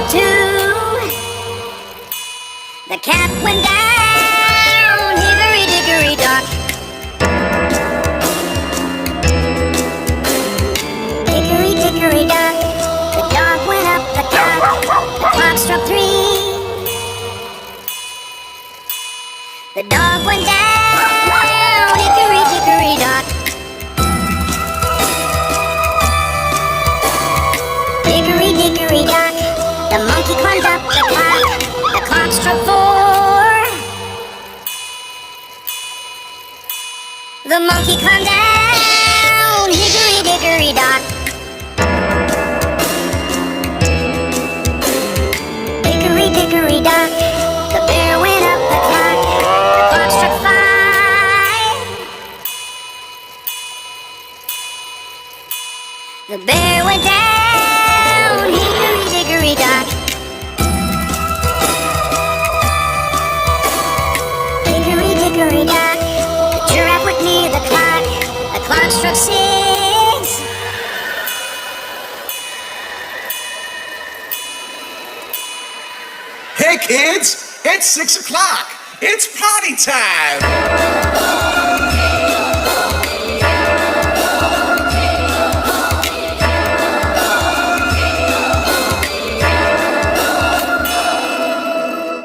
struck two. The cat went down, hickory dickory dock. Hickory dickory dock. The dog went up the clock. The clock struck three. The dog went down, hickory dickory dock. Hickory dickory dock. The monkey climbed up the clock. The clock struck four. The monkey climbed down, hickory dickory dock. Hickory dickory dock. The bear went up the clock. The clock struck five. The bear went down, hickory dickory dock. Hickory dickory dock. The giraffe went near the clock. The clock struck six. Hey kids, it's 6 o'clock. It's party time.